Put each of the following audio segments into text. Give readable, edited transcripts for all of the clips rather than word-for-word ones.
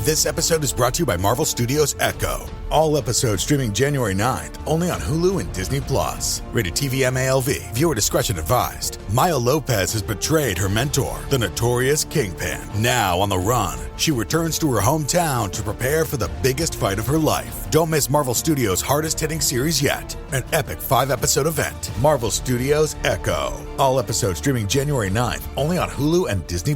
This episode is brought to you by Marvel Studios Echo. All episodes streaming January 9th, only on Hulu and Disney+. Rated TV MALV. Viewer discretion advised. Maya Lopez has betrayed her mentor, the notorious Kingpin. Now on the run, she returns to her hometown to prepare for the biggest fight of her life. Don't miss Marvel Studios' hardest-hitting series yet. An epic 5-episode event. Marvel Studios Echo. All episodes streaming January 9th, only on Hulu and Disney+.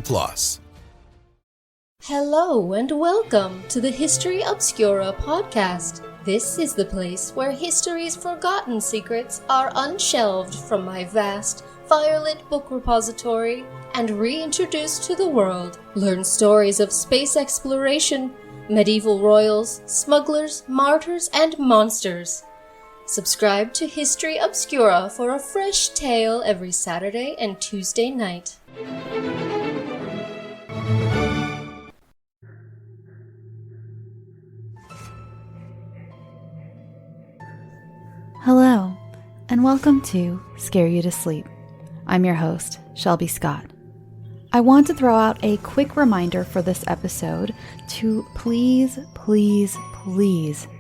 Hello and welcome to the History Obscura podcast. This is the place where history's forgotten secrets are unshelved from my vast, firelit book repository and reintroduced to the world. Learn stories of space exploration, medieval royals, smugglers, martyrs, and monsters. Subscribe to History Obscura for a fresh tale every Saturday and Tuesday night. Hello, and welcome to Scare You to Sleep. I'm your host, Shelby Scott. I want to throw out a quick reminder for this episode to please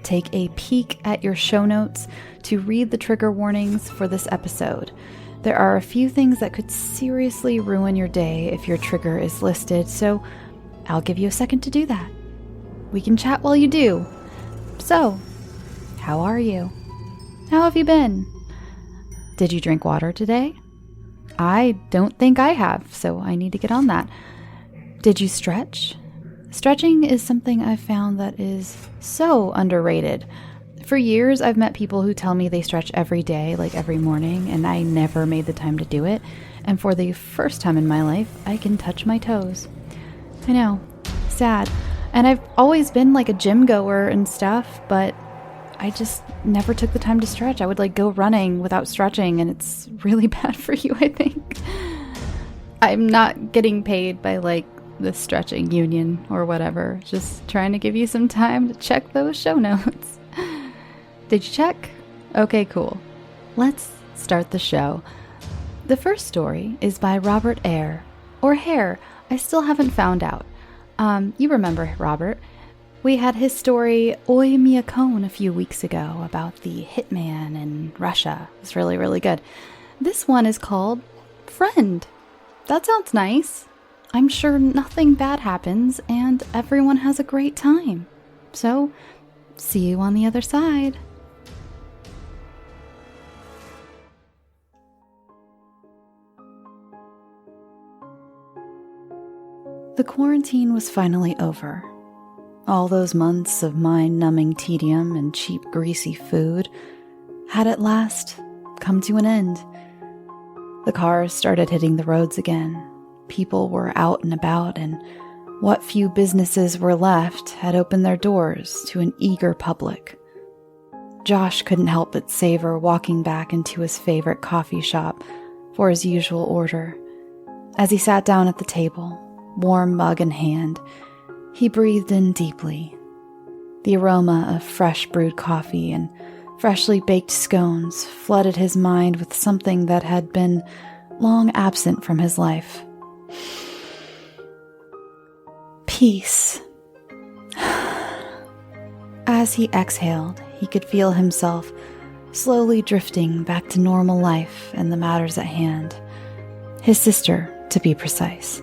take a peek at your show notes to read the trigger warnings for this episode. There are a few things that could seriously ruin your day if your trigger is listed, so I'll give you a second to do that. We can chat while you do. So, how are you? How have you been? Did you drink water today? I don't think I have, so I need to get on that. Did you stretch? Stretching is something I've found that is so underrated. For years, I've met people who tell me they stretch every day, like every morning, and I never made the time to do it. And for the first time in my life, I can touch my toes. I know, sad. And I've always been like a gym goer and stuff, but I just never took the time to stretch. I would go running without stretching, and it's really bad for you, I think. I'm not getting paid by the stretching union or whatever. Just trying to give you some time to check those show notes. Did you check? Okay, cool. Let's start the show. The first story is by Robert Eyre, or Herr. I still haven't found out. You remember Robert. We had his story Oi Mia Cone a few weeks ago about the hitman in Russia. It was really, really good. This one is called Friend. That sounds nice. I'm sure nothing bad happens and everyone has a great time. So, see you on the other side. The quarantine was finally over. All those months of mind-numbing tedium and cheap, greasy food had at last come to an end. The cars started hitting the roads again. People were out and about, and what few businesses were left had opened their doors to an eager public. Josh couldn't help but savor walking back into his favorite coffee shop for his usual order. As he sat down at the table, warm mug in hand, he breathed in deeply. The aroma of fresh brewed coffee and freshly baked scones flooded his mind with something that had been long absent from his life. Peace. As he exhaled, he could feel himself slowly drifting back to normal life and the matters at hand. His sister, to be precise.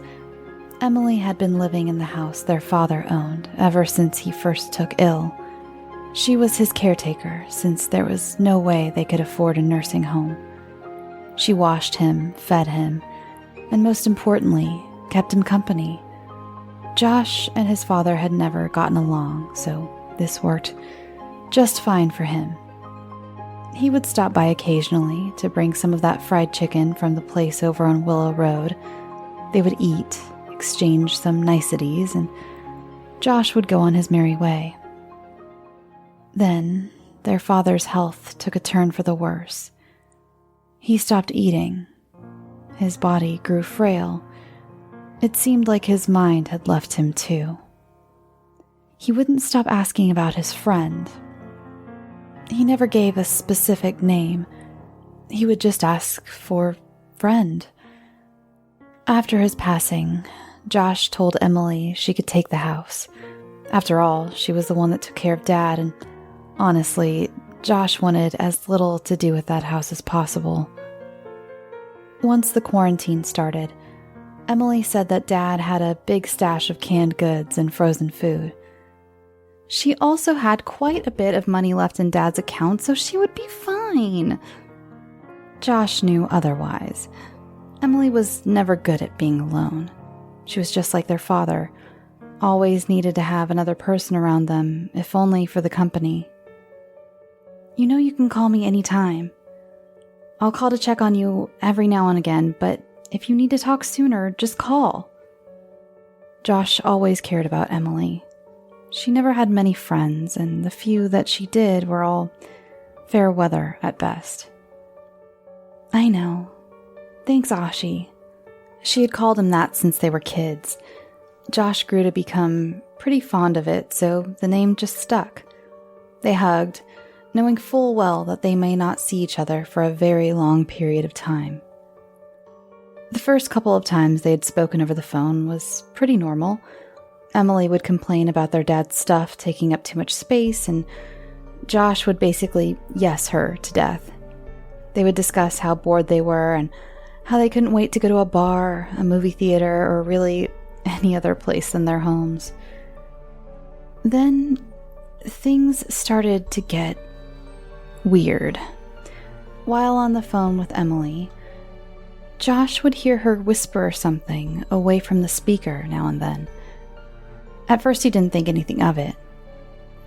Emily had been living in the house their father owned ever since he first took ill. She was his caretaker since there was no way they could afford a nursing home. She washed him, fed him, and most importantly, kept him company. Josh and his father had never gotten along, so this worked just fine for him. He would stop by occasionally to bring some of that fried chicken from the place over on Willow Road. They would eat, exchange some niceties, and Josh would go on his merry way. Then, their father's health took a turn for the worse. He stopped eating. His body grew frail. It seemed like his mind had left him too. He wouldn't stop asking about his friend. He never gave a specific name. He would just ask for friend. After his passing, Josh told Emily she could take the house. After all, she was the one that took care of Dad, and honestly, Josh wanted as little to do with that house as possible. Once the quarantine started, Emily said that Dad had a big stash of canned goods and frozen food. She also had quite a bit of money left in Dad's account, so she would be fine. Josh knew otherwise. Emily was never good at being alone. She was just like their father, always needed to have another person around them, if only for the company. You know you can call me anytime. I'll call to check on you every now and again, but if you need to talk sooner, just call. Josh always cared about Emily. She never had many friends, and the few that she did were all fair weather at best. I know. Thanks, Ashi. She had called him that since they were kids. Josh grew to become pretty fond of it, so the name just stuck. They hugged, knowing full well that they may not see each other for a very long period of time. The first couple of times they had spoken over the phone was pretty normal. Emily would complain about their dad's stuff taking up too much space, and Josh would basically yes her to death. They would discuss how bored they were and how they couldn't wait to go to a bar, a movie theater, or really any other place than their homes. Then things started to get weird. While on the phone with Emily, Josh would hear her whisper something away from the speaker now and then. At first he didn't think anything of it,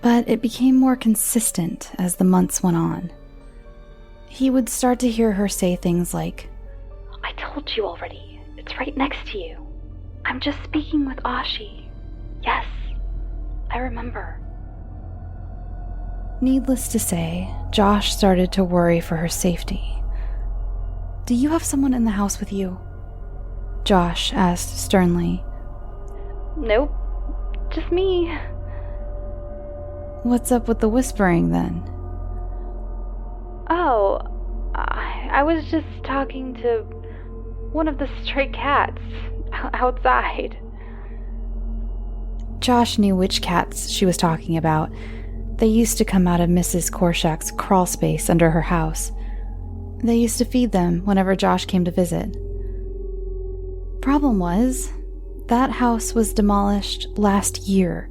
but it became more consistent as the months went on. He would start to hear her say things like, "I told you already, it's right next to you. I'm just speaking with Ashi. Yes, I remember." Needless to say, Josh started to worry for her safety. "Do you have someone in the house with you?" Josh asked sternly. "Nope, just me." "What's up with the whispering then?" "Oh, I was just talking to one of the stray cats outside." Josh knew which cats she was talking about. They used to come out of Mrs. Korshak's crawl space under her house. They used to feed them whenever Josh came to visit. Problem was, that house was demolished last year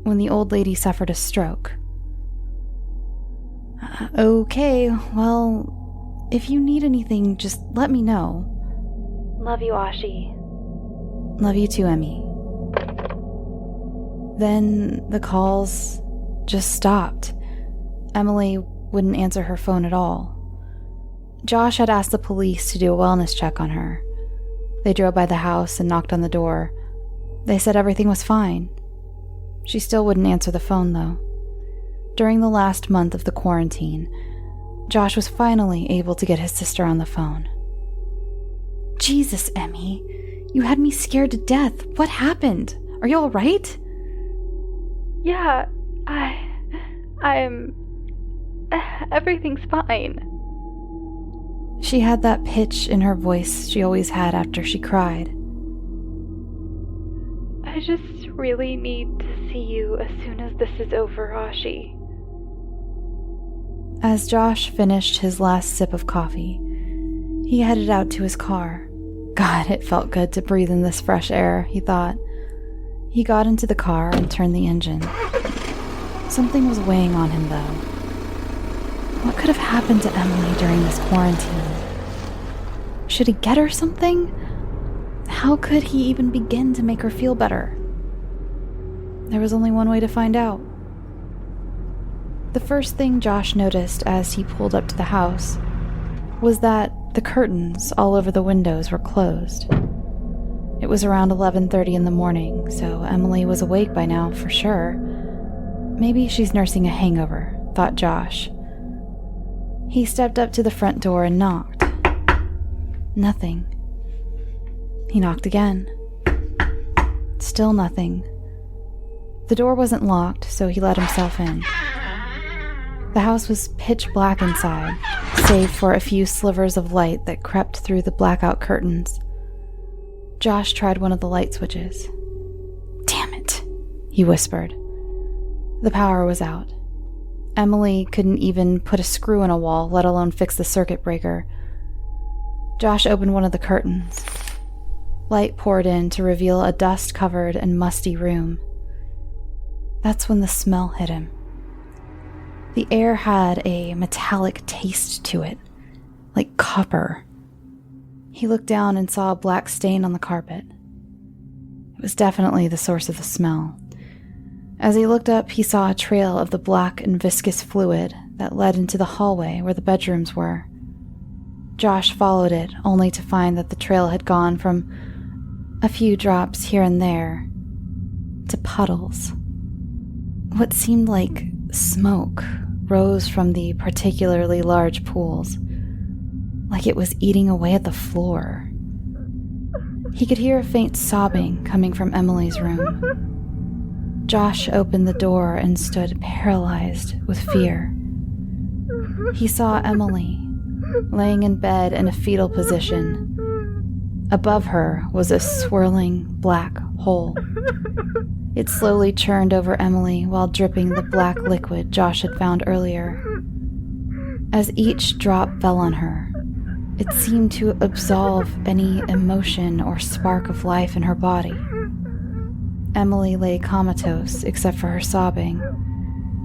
when the old lady suffered a stroke. Okay, well, if you need anything, just let me know. Love you, Ashi. Love you too, Emmy. Then the calls just stopped. Emily wouldn't answer her phone at all. Josh had asked the police to do a wellness check on her. They drove by the house and knocked on the door. They said everything was fine. She still wouldn't answer the phone, though. During the last month of the quarantine, Josh was finally able to get his sister on the phone. "Jesus, Emmy, you had me scared to death. What happened? Are you all right?" "Yeah, I'm... everything's fine." She had that pitch in her voice she always had after she cried. "I just really need to see you as soon as this is over, Ashi." As Josh finished his last sip of coffee, he headed out to his car. God, it felt good to breathe in this fresh air, he thought. He got into the car and turned the engine. Something was weighing on him, though. What could have happened to Emily during this quarantine? Should he get her something? How could he even begin to make her feel better? There was only one way to find out. The first thing Josh noticed as he pulled up to the house was that the curtains all over the windows were closed. It was around 11:30 in the morning, so Emily was awake by now for sure. Maybe she's nursing a hangover, thought Josh. He stepped up to the front door and knocked. Nothing. He knocked again. Still nothing. The door wasn't locked, so he let himself in. The house was pitch black inside, save for a few slivers of light that crept through the blackout curtains. Josh tried one of the light switches. Damn it. he whispered. The power was out. Emily couldn't even put a screw in a wall, let alone fix the circuit breaker. Josh opened one of the curtains. Light poured in to reveal a dust-covered and musty room. That's when the smell hit him. The air had a metallic taste to it, like copper. He looked down and saw a black stain on the carpet. It was definitely the source of the smell. As he looked up, he saw a trail of the black and viscous fluid that led into the hallway where the bedrooms were. Josh followed it, only to find that the trail had gone from a few drops here and there to puddles. What seemed like smoke rose from the particularly large pools, like it was eating away at the floor. He could hear a faint sobbing coming from Emily's room. Josh opened the door and stood paralyzed with fear. He saw Emily, laying in bed in a fetal position. Above her was a swirling black hole. It slowly churned over Emily while dripping the black liquid Josh had found earlier. As each drop fell on her, it seemed to absolve any emotion or spark of life in her body. Emily lay comatose except for her sobbing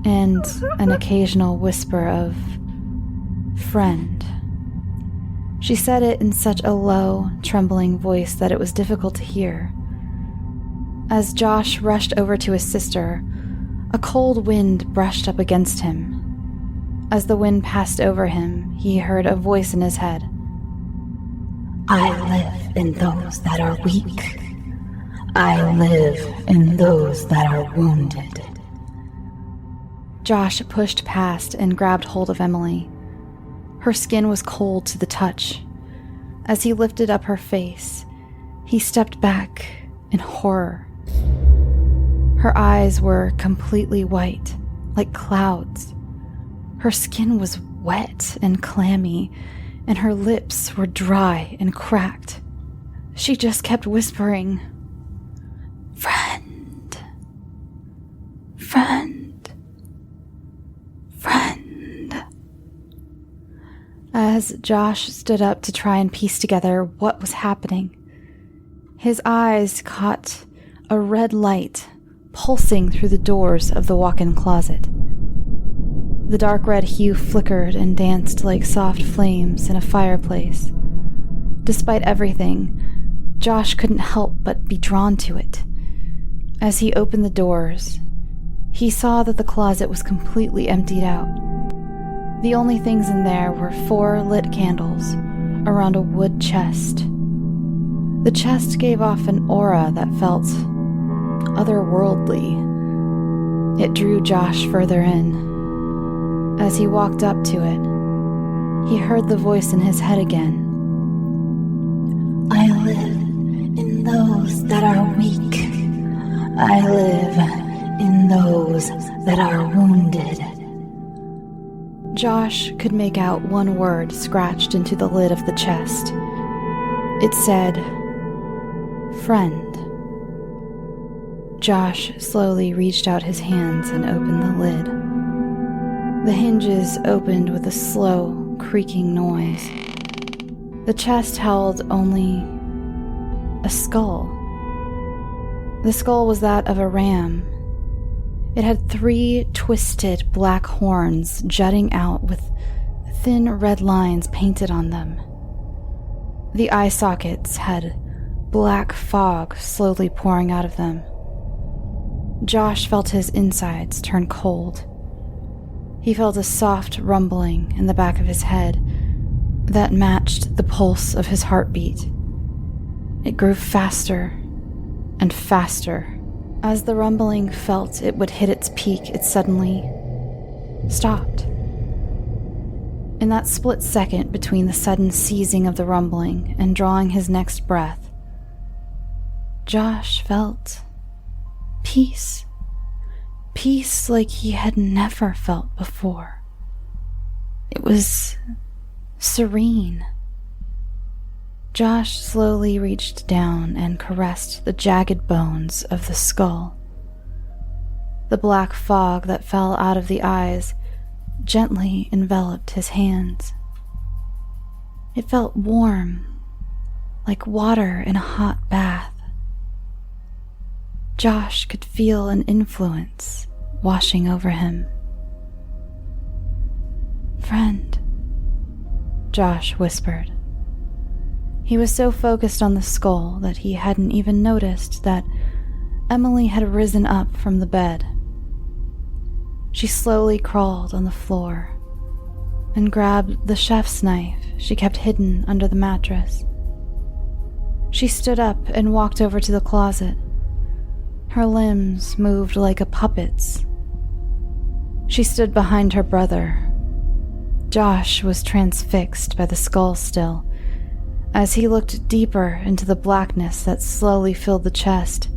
and an occasional whisper of "friend." She said it in such a low, trembling voice that it was difficult to hear. As Josh rushed over to his sister, a cold wind brushed up against him. As the wind passed over him, he heard a voice in his head. I live in those that are weak. I live in those that are wounded. Josh pushed past and grabbed hold of Emily. Her skin was cold to the touch. As he lifted up her face, he stepped back in horror. Her eyes were completely white, like clouds. Her skin was wet and clammy, and her lips were dry and cracked. She just kept whispering, "Friend, friend, friend." As Josh stood up to try and piece together what was happening, his eyes caught a red light pulsing through the doors of the walk-in closet. The dark red hue flickered and danced like soft flames in a fireplace. Despite everything, Josh couldn't help but be drawn to it. As he opened the doors, he saw that the closet was completely emptied out. The only things in there were 4 lit candles around a wood chest. The chest gave off an aura that felt otherworldly. It drew Josh further in. As he walked up to it, he heard the voice in his head again. I live in those that are weak. I live in those that are wounded. Josh could make out one word scratched into the lid of the chest. It said, "Friend." Josh slowly reached out his hands and opened the lid. The hinges opened with a slow, creaking noise. The chest held only a skull. The skull was that of a ram. It had 3 twisted black horns jutting out with thin red lines painted on them. The eye sockets had black fog slowly pouring out of them. Josh felt his insides turn cold. He felt a soft rumbling in the back of his head that matched the pulse of his heartbeat. It grew faster and faster. As the rumbling felt it would hit its peak, it suddenly stopped. In that split second between the sudden ceasing of the rumbling and drawing his next breath, Josh felt peace. Peace like he had never felt before. It was serene. Josh slowly reached down and caressed the jagged bones of the skull. The black fog that fell out of the eyes gently enveloped his hands. It felt warm, like water in a hot bath. Josh could feel an influence washing over him. "Friend," Josh whispered. He was so focused on the skull that he hadn't even noticed that Emily had risen up from the bed. She slowly crawled on the floor and grabbed the chef's knife she kept hidden under the mattress. She stood up and walked over to the closet. Her limbs moved like a puppet's. She stood behind her brother. Josh was transfixed by the skull still. As he looked deeper into the blackness that slowly filled the chest,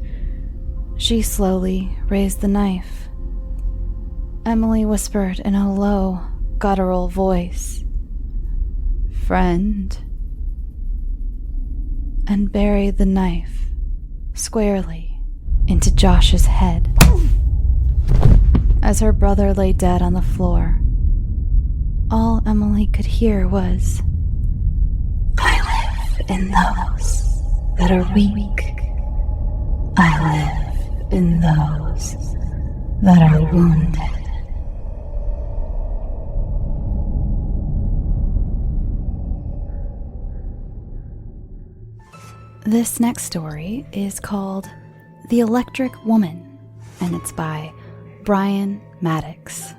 she slowly raised the knife. Emily whispered in a low, guttural voice, "Friend," and buried the knife squarely into Josh's head. As her brother lay dead on the floor, all Emily could hear was, I live in those that are weak. I live in those that are wounded. This next story is called The Electric Woman, and it's by Brian Maddox.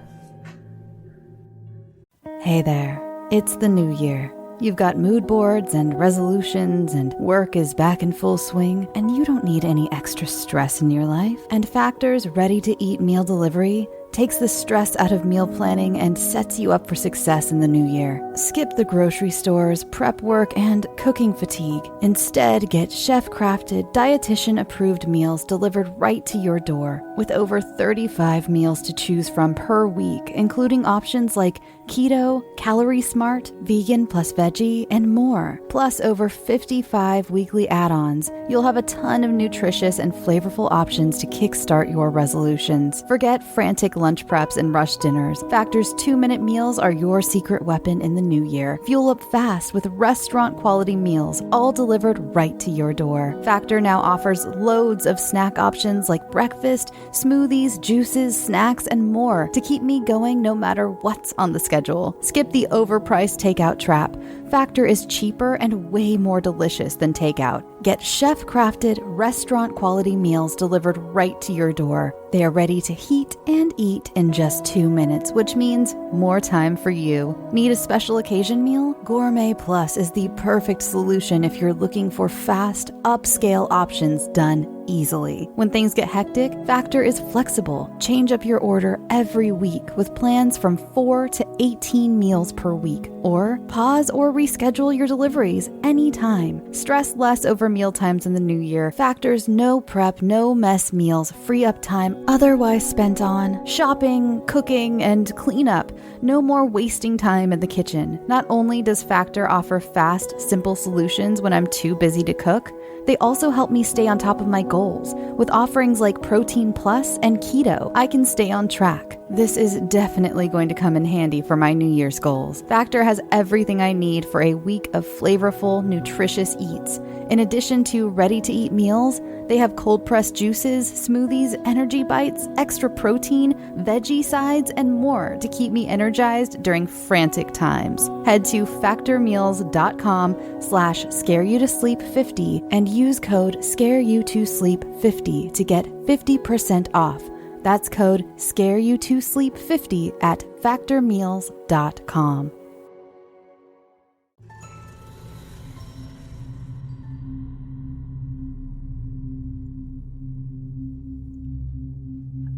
Hey there, it's the new year. You've got mood boards and resolutions, and work is back in full swing, and you don't need any extra stress in your life. And Factor's ready-to-eat meal delivery takes the stress out of meal planning and sets you up for success in the new year. Skip the grocery stores, prep work, and cooking fatigue. Instead, get chef-crafted, dietitian-approved meals delivered right to your door, with over 35 meals to choose from per week, including options like keto, calorie smart, vegan plus veggie, and more. Plus over 55 weekly add-ons. You'll have a ton of nutritious and flavorful options to kickstart your resolutions. Forget frantic lunch preps and rush dinners. Factor's 2-minute meals are your secret weapon in the new year. Fuel up fast with restaurant-quality meals, all delivered right to your door. Factor now offers loads of snack options like breakfast, smoothies, juices, snacks, and more to keep me going no matter what's on the schedule. Skip the overpriced takeout trap. Factor is cheaper and way more delicious than takeout. Get chef-crafted, restaurant-quality meals delivered right to your door. They are ready to heat and eat in just 2 minutes, which means more time for you. Need a special occasion meal? Gourmet Plus is the perfect solution if you're looking for fast, upscale options done easily. When things get hectic, Factor is flexible. Change up your order every week with plans from 4 to 18 meals per week. Or pause or reschedule your deliveries anytime. Stress less over meal times in the new year. Factor's no prep, no mess meals free up time otherwise spent on shopping, cooking, and cleanup. No more wasting time in the kitchen. Not only does Factor offer fast, simple solutions when I'm too busy to cook, they also help me stay on top of my goals. With offerings like Protein Plus and Keto, I can stay on track. This is definitely going to come in handy for my New Year's goals. Factor has everything I need for a week of flavorful, nutritious eats. In addition to ready-to-eat meals, they have cold-pressed juices, smoothies, energy bites, extra protein, veggie sides, and more to keep me energized during frantic times. Head to factormeals.com/scareyoutosleep50 and use code scareyoutosleep50 to get 50% off. That's code scareyoutosleep50 at factormeals.com.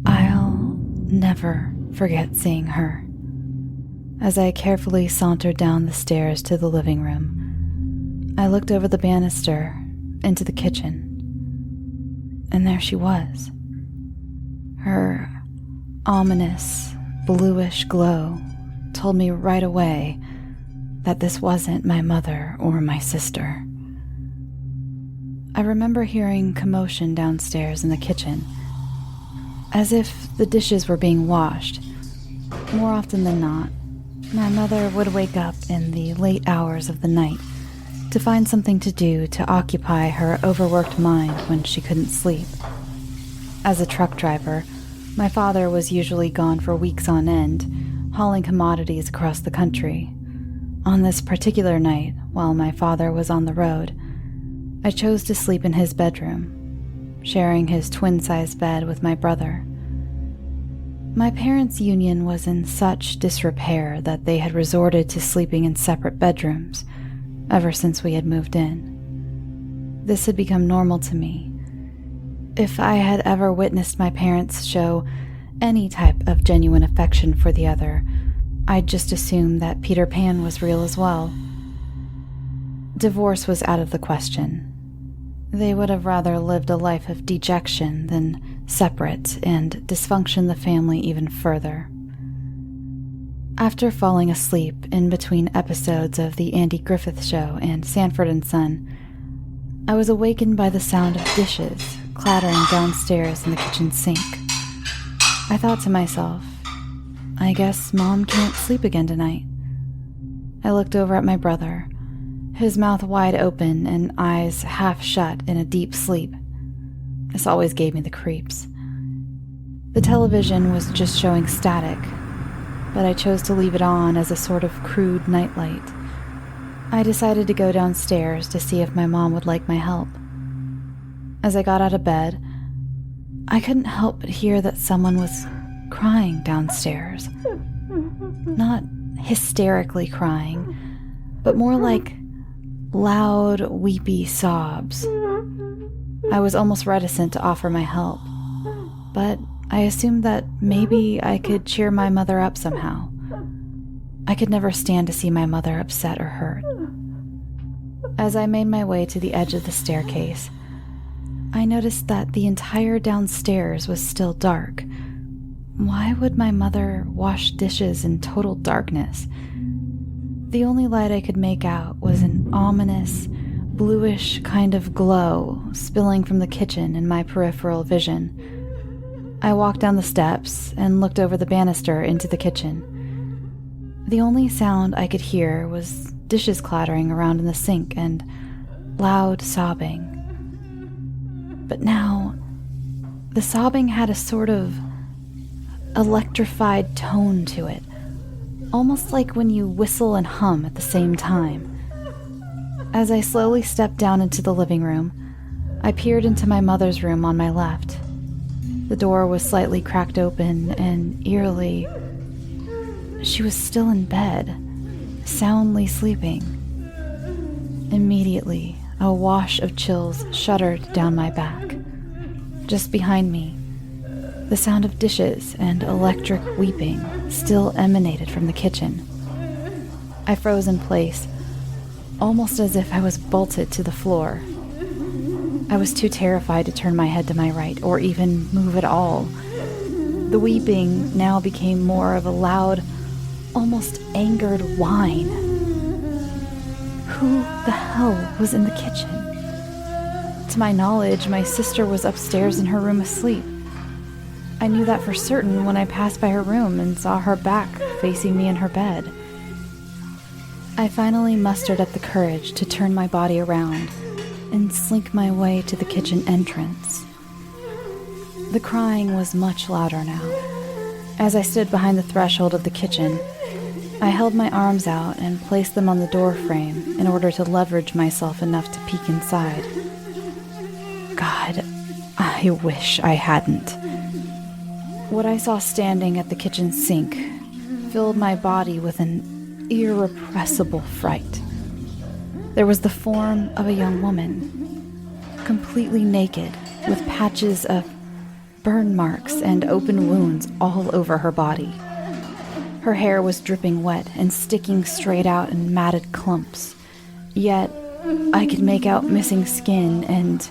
I'll never forget seeing her. As I carefully sauntered down the stairs to the living room, I looked over the banister into the kitchen, and there she was. Her ominous, bluish glow told me right away that this wasn't my mother or my sister. I remember hearing commotion downstairs in the kitchen. as if the dishes were being washed. More often than not, my mother would wake up in the late hours of the night to find something to do to occupy her overworked mind when she couldn't sleep. As a truck driver, my father was usually gone for weeks on end, hauling commodities across the country. On this particular night, while my father was on the road, I chose to sleep in his bedroom, sharing his twin-sized bed with my brother. My parents' union was in such disrepair that they had resorted to sleeping in separate bedrooms ever since we had moved in. This had become normal to me. If I had ever witnessed my parents show any type of genuine affection for the other, I'd just assume that Peter Pan was real as well. Divorce was out of the question. They would have rather lived a life of dejection than separate and dysfunction the family even further. After falling asleep in between episodes of The Andy Griffith Show and Sanford and Son, I was awakened by the sound of dishes clattering downstairs in the kitchen sink. I thought to myself, I guess Mom can't sleep again tonight. I looked over at my brother, his mouth wide open and eyes half shut in a deep sleep. This always gave me the creeps. The television was just showing static, but I chose to leave it on as a sort of crude nightlight. I decided to go downstairs to see if my mom would like my help. As I got out of bed, I couldn't help but hear that someone was crying downstairs. Not hysterically crying, but more like loud, weepy sobs. I was almost reticent to offer my help, but I assumed that maybe I could cheer my mother up somehow. I could never stand to see my mother upset or hurt. As I made my way to the edge of the staircase, I noticed that the entire downstairs was still dark. Why would my mother wash dishes in total darkness? The only light I could make out was an ominous, bluish kind of glow spilling from the kitchen in my peripheral vision. I walked down the steps and looked over the banister into the kitchen. The only sound I could hear was dishes clattering around in the sink and loud sobbing. But now, the sobbing had a sort of electrified tone to it, almost like when you whistle and hum at the same time. As I slowly stepped down into the living room, I peered into my mother's room on my left. The door was slightly cracked open, and eerily, she was still in bed, soundly sleeping. Immediately, a wash of chills shuddered down my back. Just behind me, the sound of dishes and electric weeping still emanated from the kitchen. I froze in place, almost as if I was bolted to the floor. I was too terrified to turn my head to my right or even move at all. The weeping now became more of a loud, almost angered whine. Who the hell was in the kitchen? To my knowledge, my sister was upstairs in her room asleep. I knew that for certain when I passed by her room and saw her back facing me in her bed. I finally mustered up the courage to turn my body around and slink my way to the kitchen entrance. The crying was much louder now. As I stood behind the threshold of the kitchen, I held my arms out and placed them on the door frame in order to leverage myself enough to peek inside. God, I wish I hadn't. What I saw standing at the kitchen sink filled my body with an irrepressible fright. There was the form of a young woman, completely naked, with patches of burn marks and open wounds all over her body. Her hair was dripping wet and sticking straight out in matted clumps, yet I could make out missing skin and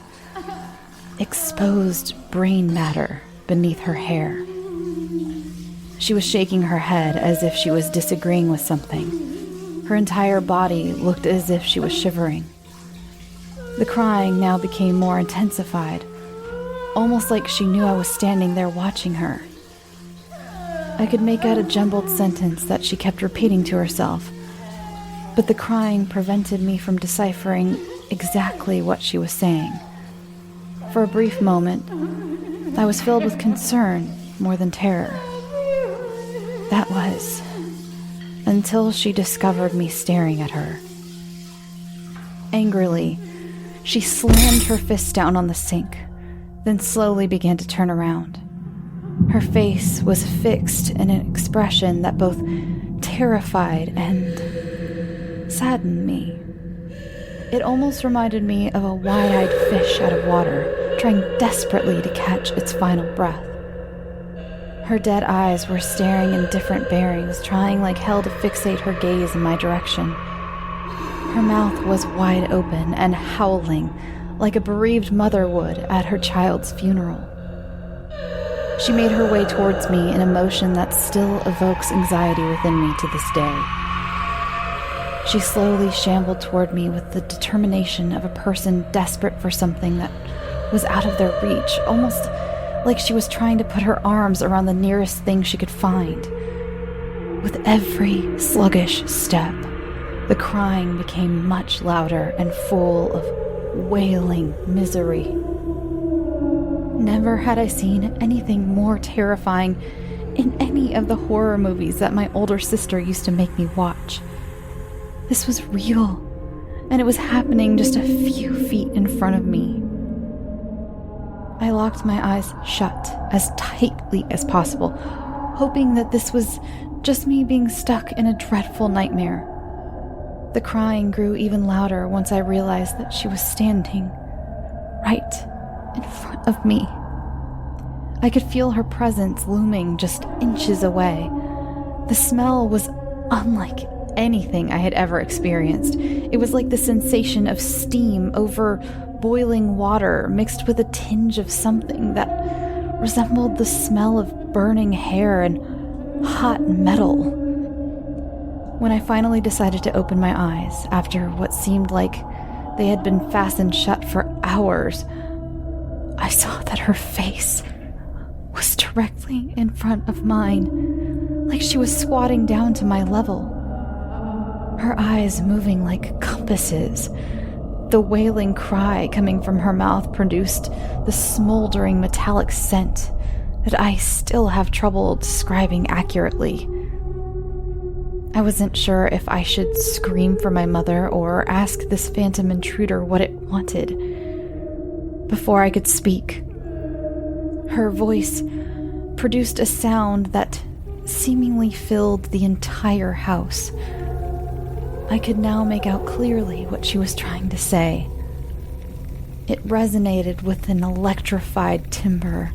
exposed brain matter beneath her hair. She was shaking her head as if she was disagreeing with something. Her entire body looked as if she was shivering. The crying now became more intensified. almost like she knew I was standing there watching her. I could make out a jumbled sentence that she kept repeating to herself, but the crying prevented me from deciphering exactly what she was saying. For a brief moment, I was filled with concern more than terror. That was until she discovered me staring at her. Angrily, she slammed her fist down on the sink, then slowly began to turn around. Her face was fixed in an expression that both terrified and saddened me. It almost reminded me of a wide-eyed fish out of water, trying desperately to catch its final breath. Her dead eyes were staring in different bearings, trying like hell to fixate her gaze in my direction. Her mouth was wide open and howling, like a bereaved mother would at her child's funeral. She made her way towards me in a motion that still evokes anxiety within me to this day. She slowly shambled toward me with the determination of a person desperate for something that was out of their reach, almost like she was trying to put her arms around the nearest thing she could find. With every sluggish step, the crying became much louder and full of wailing misery. Never had I seen anything more terrifying in any of the horror movies that my older sister used to make me watch. This was real, and it was happening just a few feet in front of me. I locked my eyes shut as tightly as possible, hoping that this was just me being stuck in a dreadful nightmare. The crying grew even louder once I realized that she was standing right in front of me. I could feel her presence looming just inches away. The smell was unlike anything I had ever experienced. It was like the sensation of steam over boiling water mixed with a tinge of something that resembled the smell of burning hair and hot metal. When I finally decided to open my eyes, after what seemed like they had been fastened shut for hours, I saw that her face was directly in front of mine, like she was squatting down to my level. Her eyes moving like compasses. The wailing cry coming from her mouth produced the smoldering metallic scent that I still have trouble describing accurately. I wasn't sure if I should scream for my mother or ask this phantom intruder what it wanted. Before I could speak, her voice produced a sound that seemingly filled the entire house. I could now make out clearly what she was trying to say. It resonated with an electrified timbre.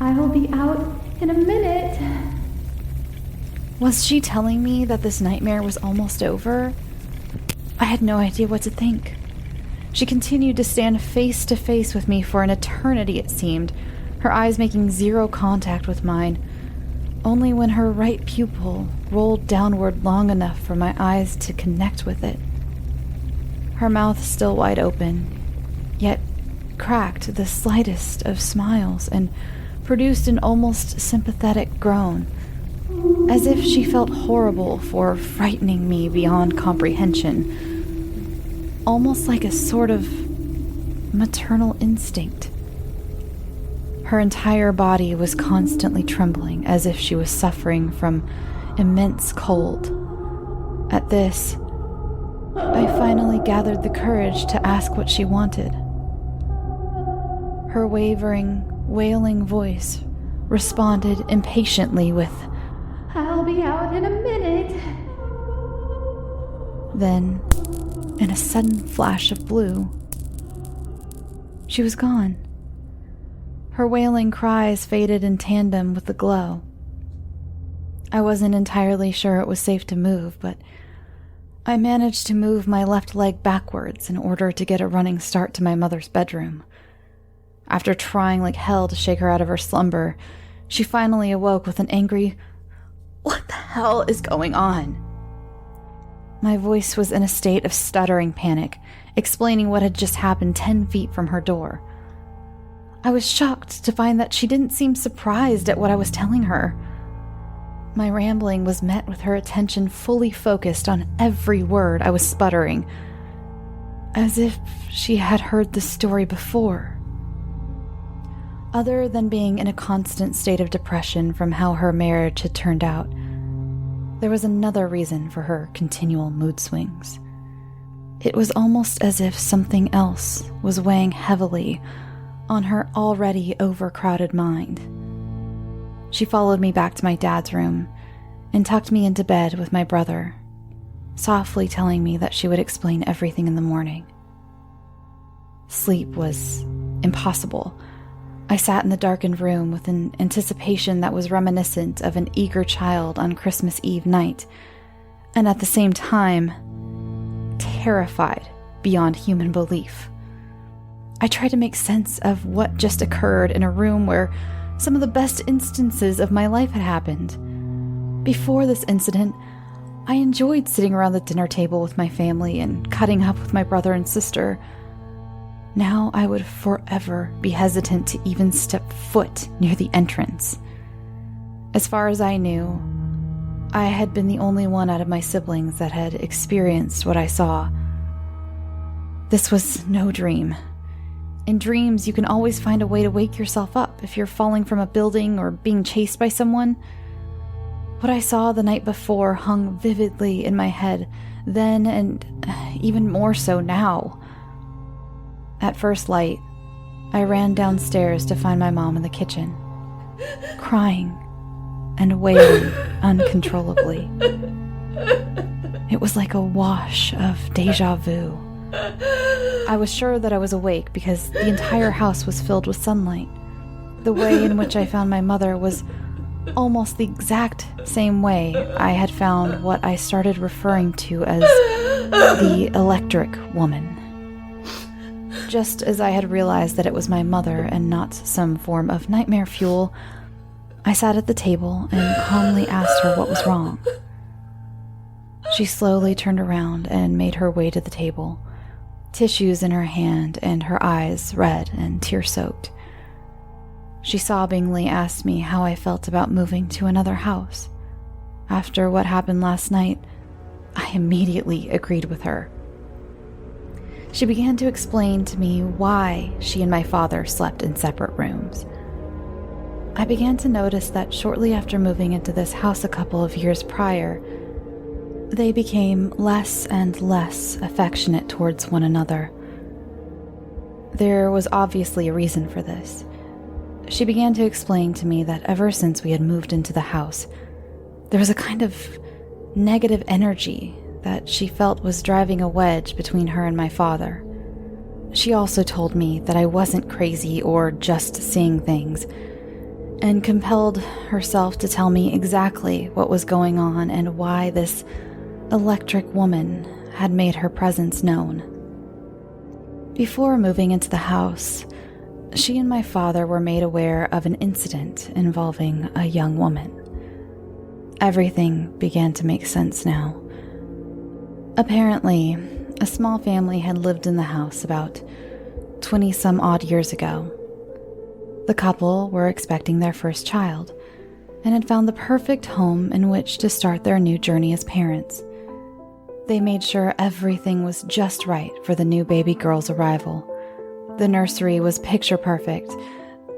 I will be out in a minute. Was she telling me that this nightmare was almost over? I had no idea what to think. She continued to stand face to face with me for an eternity, it seemed, her eyes making zero contact with mine. Only when her right pupil rolled downward long enough for my eyes to connect with it. Her mouth still wide open, yet cracked the slightest of smiles and produced an almost sympathetic groan, as if she felt horrible for frightening me beyond comprehension, almost like a sort of maternal instinct. Her entire body was constantly trembling, as if she was suffering from immense cold. At this, I finally gathered the courage to ask what she wanted. Her wavering, wailing voice responded impatiently with, I'll be out in a minute. Then, in a sudden flash of blue, she was gone. Her wailing cries faded in tandem with the glow. I wasn't entirely sure it was safe to move, but I managed to move my left leg backwards in order to get a running start to my mother's bedroom. After trying like hell to shake her out of her slumber, she finally awoke with an angry, "What the hell is going on?" My voice was in a state of stuttering panic, explaining what had just happened 10 feet from her door. I was shocked to find that she didn't seem surprised at what I was telling her. My rambling was met with her attention fully focused on every word I was sputtering, as if she had heard the story before. Other than being in a constant state of depression from how her marriage had turned out, there was another reason for her continual mood swings. It was almost as if something else was weighing heavily on her already overcrowded mind. She followed me back to my dad's room and tucked me into bed with my brother, softly telling me that she would explain everything in the morning. Sleep was impossible. I sat in the darkened room with an anticipation that was reminiscent of an eager child on Christmas Eve night, and at the same time, terrified beyond human belief. I tried to make sense of what just occurred in a room where some of the best instances of my life had happened. Before this incident, I enjoyed sitting around the dinner table with my family and cutting up with my brother and sister. Now I would forever be hesitant to even step foot near the entrance. As far as I knew, I had been the only one out of my siblings that had experienced what I saw. This was no dream. In dreams, you can always find a way to wake yourself up if you're falling from a building or being chased by someone. What I saw the night before hung vividly in my head then, and even more so now. At first light, I ran downstairs to find my mom in the kitchen, crying and wailing uncontrollably. It was like a wash of deja vu. I was sure that I was awake because the entire house was filled with sunlight. The way in which I found my mother was almost the exact same way I had found what I started referring to as the electric woman. Just as I had realized that it was my mother and not some form of nightmare fuel, I sat at the table and calmly asked her what was wrong. She slowly turned around and made her way to the table, tissues in her hand and her eyes red and tear-soaked. She sobbingly asked me how I felt about moving to another house. After what happened last night, I immediately agreed with her. She began to explain to me why she and my father slept in separate rooms. I began to notice that shortly after moving into this house a couple of years prior, they became less and less affectionate towards one another. There was obviously a reason for this. She began to explain to me that ever since we had moved into the house, there was a kind of negative energy that she felt was driving a wedge between her and my father. She also told me that I wasn't crazy or just seeing things, and compelled herself to tell me exactly what was going on and why this electric woman had made her presence known. Before moving into the house, she and my father were made aware of an incident involving a young woman. Everything began to make sense now. Apparently, a small family had lived in the house about 20-some-odd years ago. The couple were expecting their first child and had found the perfect home in which to start their new journey as parents. They made sure everything was just right for the new baby girl's arrival. The nursery was picture perfect,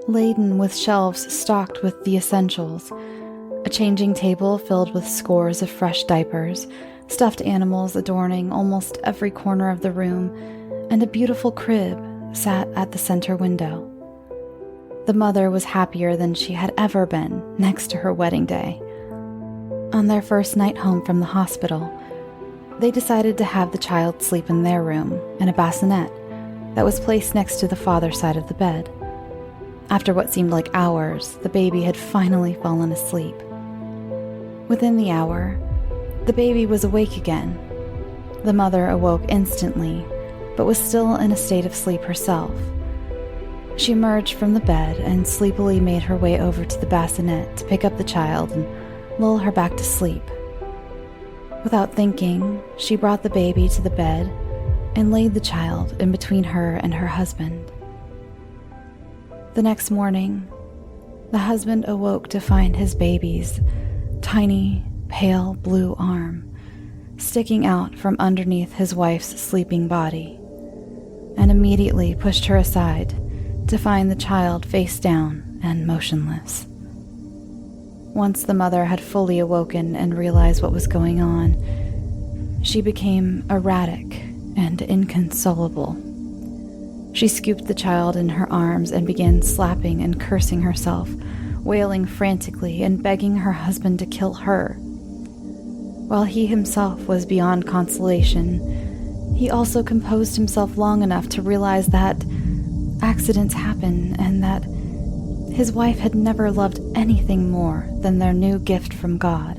laden with shelves stocked with the essentials, a changing table filled with scores of fresh diapers, stuffed animals adorning almost every corner of the room, and a beautiful crib sat at the center window. The mother was happier than she had ever been next to her wedding day. On their first night home from the hospital, they decided to have the child sleep in their room in a bassinet that was placed next to the father's side of the bed. After what seemed like hours, the baby had finally fallen asleep. Within the hour, the baby was awake again. The mother awoke instantly, but was still in a state of sleep herself. She emerged from the bed and sleepily made her way over to the bassinet to pick up the child and lull her back to sleep. Without thinking, she brought the baby to the bed and laid the child in between her and her husband. The next morning, the husband awoke to find his baby's tiny, pale blue arm sticking out from underneath his wife's sleeping body, and immediately pushed her aside to find the child face down and motionless. Once the mother had fully awoken and realized what was going on, she became erratic and inconsolable. She scooped the child in her arms and began slapping and cursing herself, wailing frantically and begging her husband to kill her. While he himself was beyond consolation, he also composed himself long enough to realize that accidents happen and that his wife had never loved anything more than their new gift from God.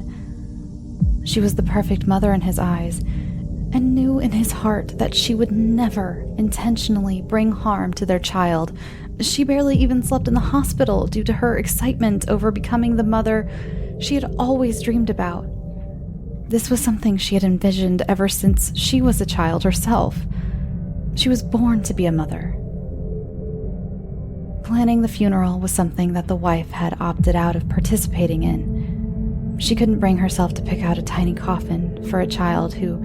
She was the perfect mother in his eyes, and knew in his heart that she would never intentionally bring harm to their child. She barely even slept in the hospital due to her excitement over becoming the mother she had always dreamed about. This was something she had envisioned ever since she was a child herself. She was born to be a mother. Planning the funeral was something that the wife had opted out of participating in. She couldn't bring herself to pick out a tiny coffin for a child who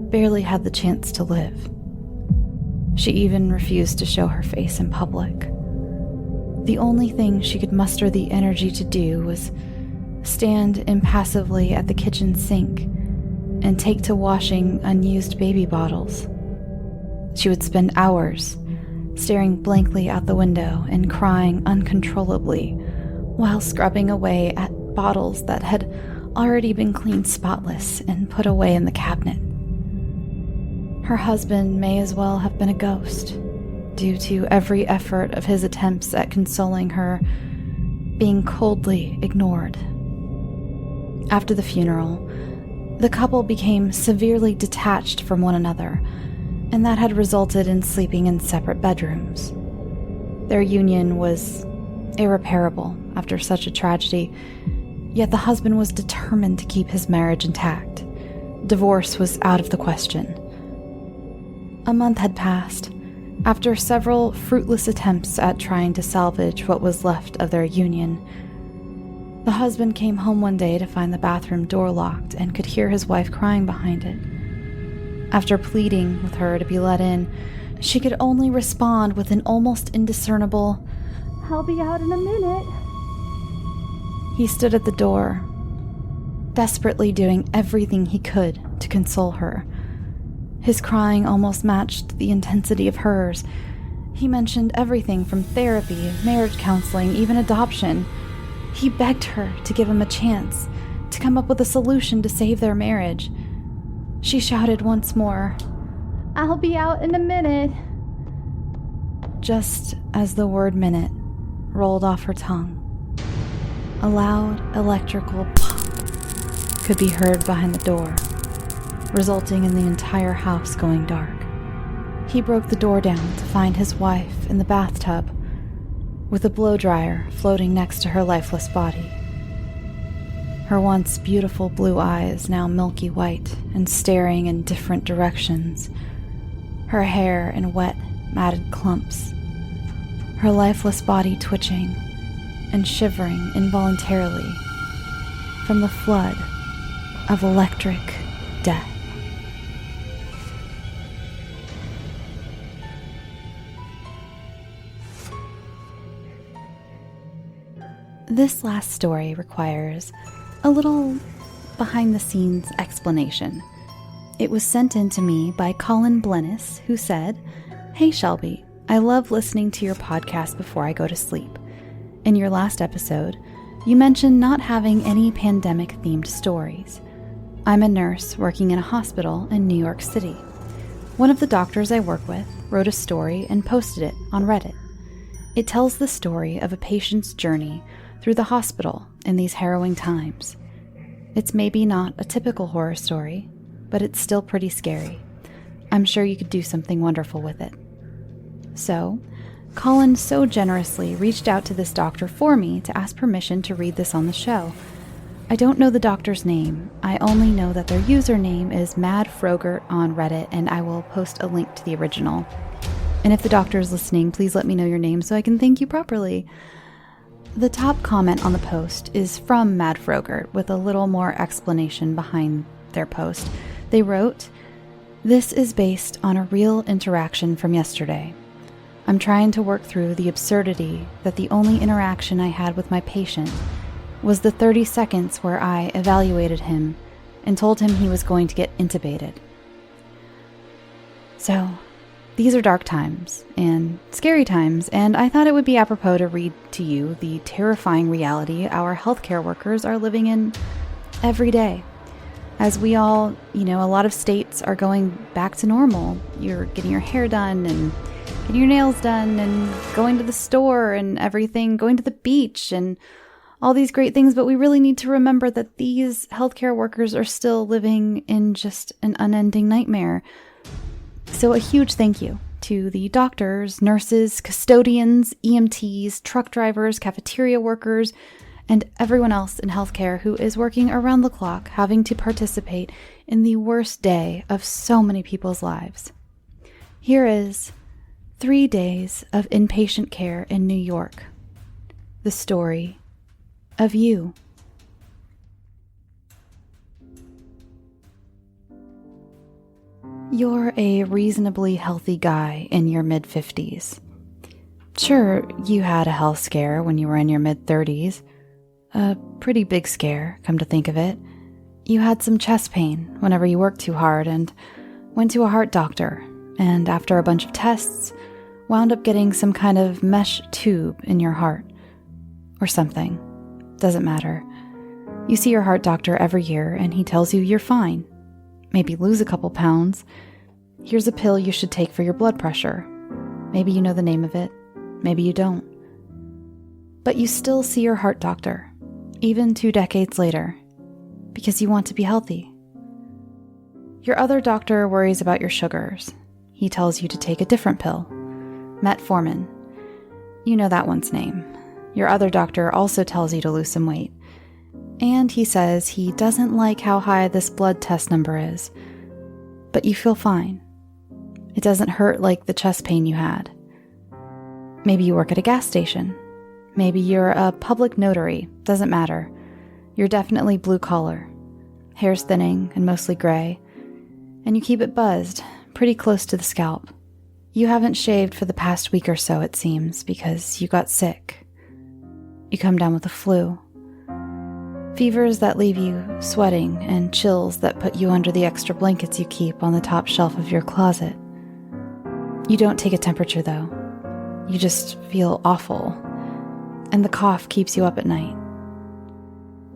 barely had the chance to live. She even refused to show her face in public. The only thing she could muster the energy to do was stand impassively at the kitchen sink and take to washing unused baby bottles. She would spend hours staring blankly out the window and crying uncontrollably while scrubbing away at bottles that had already been cleaned spotless and put away in the cabinet. Her husband may as well have been a ghost, due to every effort of his attempts at consoling her being coldly ignored. After the funeral, the couple became severely detached from one another, and that had resulted in sleeping in separate bedrooms. Their union was irreparable after such a tragedy, yet the husband was determined to keep his marriage intact. Divorce was out of the question. A month had passed. After several fruitless attempts at trying to salvage what was left of their union, the husband came home one day to find the bathroom door locked and could hear his wife crying behind it. After pleading with her to be let in, she could only respond with an almost indiscernible, "I'll be out in a minute." He stood at the door, desperately doing everything he could to console her. His crying almost matched the intensity of hers. He mentioned everything from therapy, marriage counseling, even adoption. He begged her to give him a chance, to come up with a solution to save their marriage. She shouted once more, "I'll be out in a minute," just as the word minute rolled off her tongue. A loud electrical pop could be heard behind the door, resulting in the entire house going dark. He broke the door down to find his wife in the bathtub, with a blow dryer floating next to her lifeless body. Her once beautiful blue eyes now milky white and staring in different directions, her hair in wet, matted clumps, her lifeless body twitching and shivering involuntarily from the flood of electric death. This last story requires a little behind-the-scenes explanation. It was sent in to me by Colin Blennis, who said, "Hey Shelby, I love listening to your podcast before I go to sleep. In your last episode, you mentioned not having any pandemic-themed stories. I'm a nurse working in a hospital in New York City. One of the doctors I work with wrote a story and posted it on Reddit. It tells the story of a patient's journey through the hospital in these harrowing times. It's maybe not a typical horror story, but it's still pretty scary. I'm sure you could do something wonderful with it." So, Colin so generously reached out to this doctor for me to ask permission to read this on the show. I don't know the doctor's name. I only know that their username is madfrogurt on Reddit, and I will post a link to the original. And if the doctor is listening, please let me know your name so I can thank you properly. The top comment on the post is from madfrogurt with a little more explanation behind their post. They wrote, "This is based on a real interaction from yesterday. I'm trying to work through the absurdity that the only interaction I had with my patient was the 30 seconds where I evaluated him and told him he was going to get intubated." So, these are dark times and scary times, and I thought it would be apropos to read to you the terrifying reality our healthcare workers are living in every day. As we all, a lot of states are going back to normal. You're getting your hair done and getting your nails done and going to the store and everything, going to the beach and all these great things, but we really need to remember that these healthcare workers are still living in just an unending nightmare. So a huge thank you to the doctors, nurses, custodians, EMTs, truck drivers, cafeteria workers, and everyone else in healthcare who is working around the clock, having to participate in the worst day of so many people's lives. Here is 3 days of inpatient care in New York. The story of you. You're a reasonably healthy guy in your mid-50s. Sure, you had a health scare when you were in your mid-30s. A pretty big scare, come to think of it. You had some chest pain whenever you worked too hard and went to a heart doctor, and after a bunch of tests, wound up getting some kind of mesh tube in your heart. Or something. Doesn't matter. You see your heart doctor every year and he tells you you're fine. Maybe lose a couple pounds. Here's a pill you should take for your blood pressure. Maybe you know the name of it. Maybe you don't. But you still see your heart doctor, even 2 decades later, because you want to be healthy. Your other doctor worries about your sugars. He tells you to take a different pill, metformin. You know that one's name. Your other doctor also tells you to lose some weight. And he says he doesn't like how high this blood test number is. But you feel fine. It doesn't hurt like the chest pain you had. Maybe you work at a gas station. Maybe you're a public notary. Doesn't matter. You're definitely blue collar. Hair's thinning and mostly gray. And you keep it buzzed, pretty close to the scalp. You haven't shaved for the past week or so, it seems, because you got sick. You come down with the flu. Fevers that leave you sweating and chills that put you under the extra blankets you keep on the top shelf of your closet. You don't take a temperature, though. You just feel awful. And the cough keeps you up at night.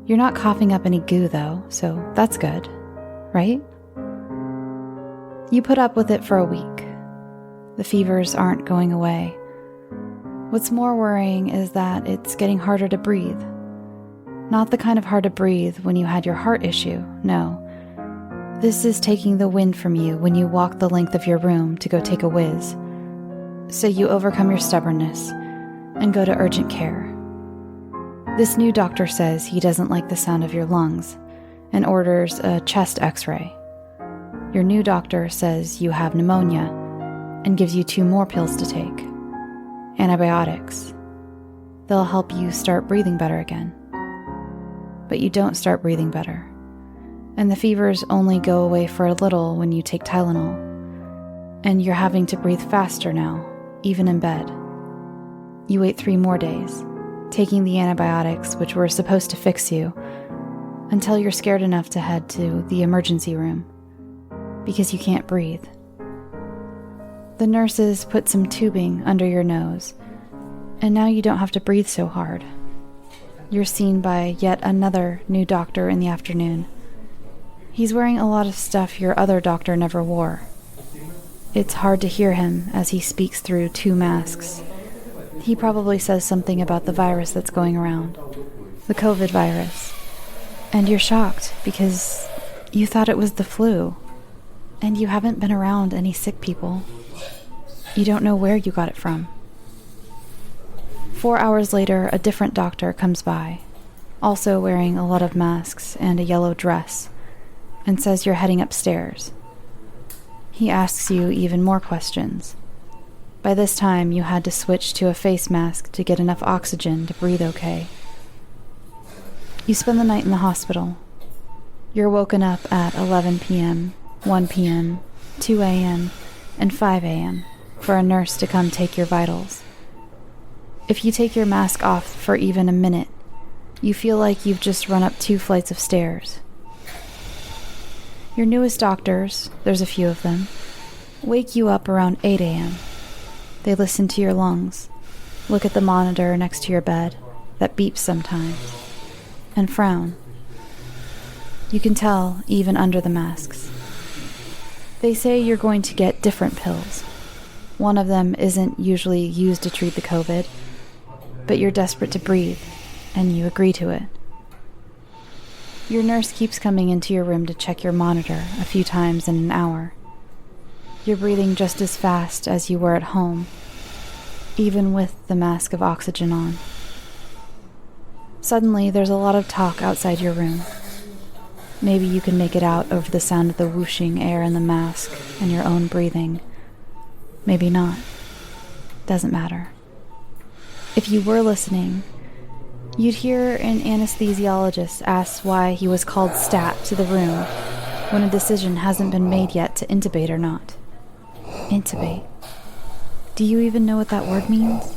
You're not coughing up any goo, though, so that's good, right? You put up with it for a week. The fevers aren't going away. What's more worrying is that it's getting harder to breathe. Not the kind of hard to breathe when you had your heart issue, no. This is taking the wind from you when you walk the length of your room to go take a whiz. So you overcome your stubbornness and go to urgent care. This new doctor says he doesn't like the sound of your lungs and orders a chest x-ray. Your new doctor says you have pneumonia and gives you 2 more pills to take. Antibiotics. They'll help you start breathing better again. But you don't start breathing better. And the fevers only go away for a little when you take Tylenol. And you're having to breathe faster now, even in bed. You wait 3 more days, taking the antibiotics which were supposed to fix you, until you're scared enough to head to the emergency room, because you can't breathe. The nurses put some tubing under your nose, and now you don't have to breathe so hard. You're seen by yet another new doctor in the afternoon. He's wearing a lot of stuff your other doctor never wore. It's hard to hear him as he speaks through 2 masks. He probably says something about the virus that's going around, the COVID virus. And you're shocked because you thought it was the flu, and you haven't been around any sick people. You don't know where you got it from. 4 hours later, a different doctor comes by, also wearing a lot of masks and a yellow dress, and says you're heading upstairs. He asks you even more questions, By this time, you had to switch to a face mask to get enough oxygen to breathe okay. You spend the night in the hospital. You're woken up at 11 p.m., 1 p.m., 2 a.m., and 5 a.m. for a nurse to come take your vitals. If you take your mask off for even a minute, you feel like you've just run up 2 flights of stairs. Your newest doctors, there's a few of them, wake you up around 8 a.m. They listen to your lungs, look at the monitor next to your bed that beeps sometimes, and frown. You can tell even under the masks. They say you're going to get different pills. One of them isn't usually used to treat the COVID, but you're desperate to breathe, and you agree to it. Your nurse keeps coming into your room to check your monitor a few times in an hour. You're breathing just as fast as you were at home, even with the mask of oxygen on. Suddenly, there's a lot of talk outside your room. Maybe you can make it out over the sound of the whooshing air in the mask and your own breathing. Maybe not. Doesn't matter. If you were listening, you'd hear an anesthesiologist ask why he was called stat to the room when a decision hasn't been made yet to intubate or not. Intubate. Do you even know what that word means?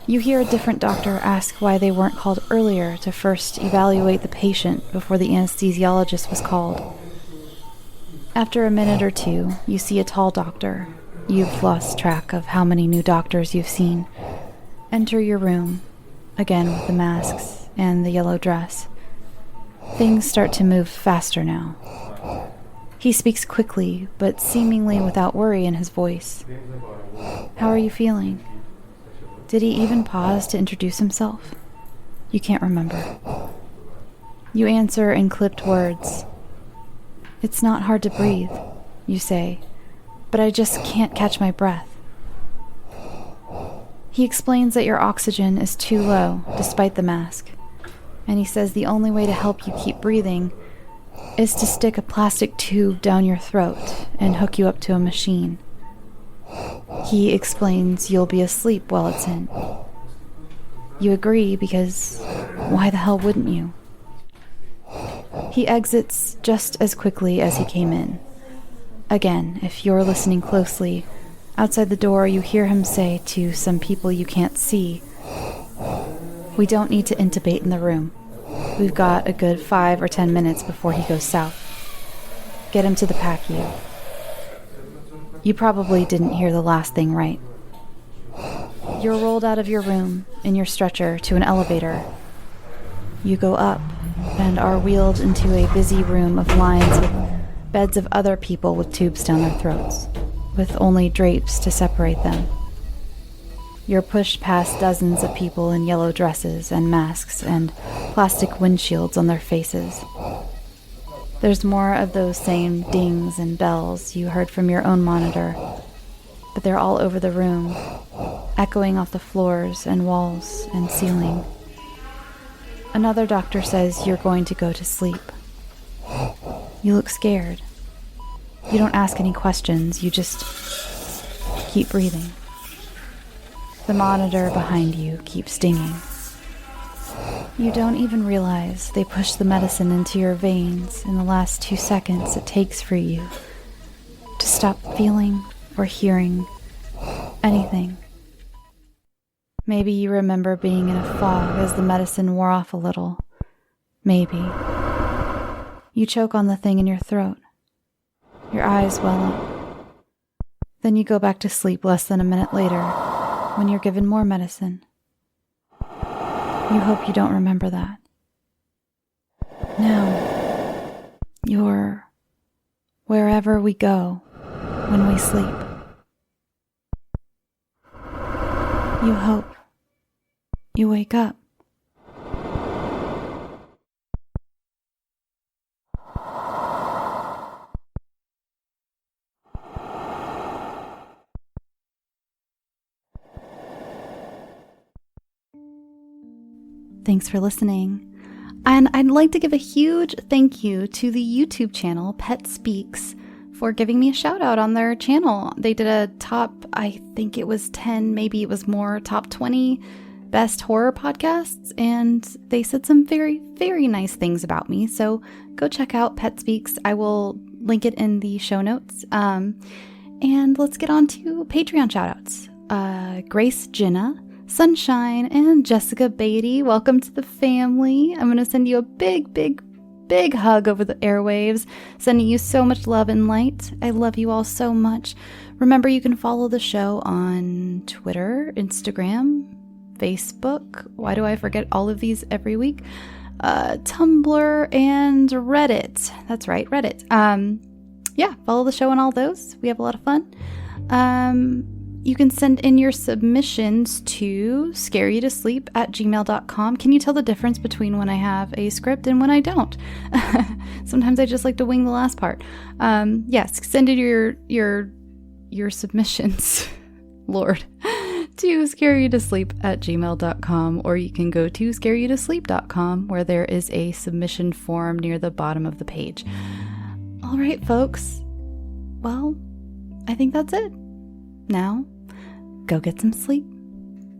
You hear a different doctor ask why they weren't called earlier to first evaluate the patient before the anesthesiologist was called. After a minute or two, you see a tall doctor. You've lost track of how many new doctors you've seen. Enter your room, again with the masks and the yellow dress. Things start to move faster now. He speaks quickly, but seemingly without worry in his voice. How are you feeling? Did he even pause to introduce himself? You can't remember. You answer in clipped words. It's not hard to breathe, you say, but I just can't catch my breath. He explains that your oxygen is too low, despite the mask, and he says the only way to help you keep breathing is to stick a plastic tube down your throat and hook you up to a machine. He explains you'll be asleep while it's in. You agree because why the hell wouldn't you? He exits just as quickly as he came in. Again, if you're listening closely, outside the door you hear him say to some people you can't see, "We don't need to intubate in the room. We've got a good 5 or 10 minutes before he goes south. Get him to the PACU." You probably didn't hear the last thing right. You're rolled out of your room in your stretcher to an elevator. You go up and are wheeled into a busy room of lines with beds of other people with tubes down their throats, with only drapes to separate them. You're pushed past dozens of people in yellow dresses and masks and plastic windshields on their faces. There's more of those same dings and bells you heard from your own monitor, but they're all over the room, echoing off the floors and walls and ceiling. Another doctor says you're going to go to sleep. You look scared. You don't ask any questions, you just keep breathing. The monitor behind you keeps dinging. You don't even realize they push the medicine into your veins in the last 2 seconds it takes for you to stop feeling or hearing anything. Maybe you remember being in a fog as the medicine wore off a little. Maybe. You choke on the thing in your throat. Your eyes well up. Then you go back to sleep less than a minute later when you're given more medicine. You hope you don't remember that. Now, you're wherever we go when we sleep. You hope you wake up. Thanks for listening. And I'd like to give a huge thank you to the YouTube channel Pet Speaks for giving me a shout out on their channel. They did a top, I think it was 10, maybe it was more, top 20 best horror podcasts, and they said some very, very nice things about me. So go check out Pet Speaks. I will link it in the show notes. And let's get on to Patreon shoutouts. Grace Jenna, Sunshine, and Jessica Beatty, welcome to the family. I'm going to send you a big, big, big hug over the airwaves, sending you so much love and light. I love you all so much. Remember, you can follow the show on Twitter, Instagram, Facebook. Why do I forget all of these every week? Tumblr and Reddit. That's right, Reddit. Yeah, follow the show on all those. We have a lot of fun. You can send in your submissions to scareyoutosleep@gmail.com. Can you tell the difference between when I have a script and when I don't? Sometimes I just like to wing the last part. Yes, send in your submissions, Lord, to scareyoutosleep@gmail.com, or you can go to scareyoutosleep.com, where there is a submission form near the bottom of the page. All right, folks. Well, I think that's it. Now, go get some sleep.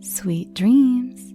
Sweet dreams.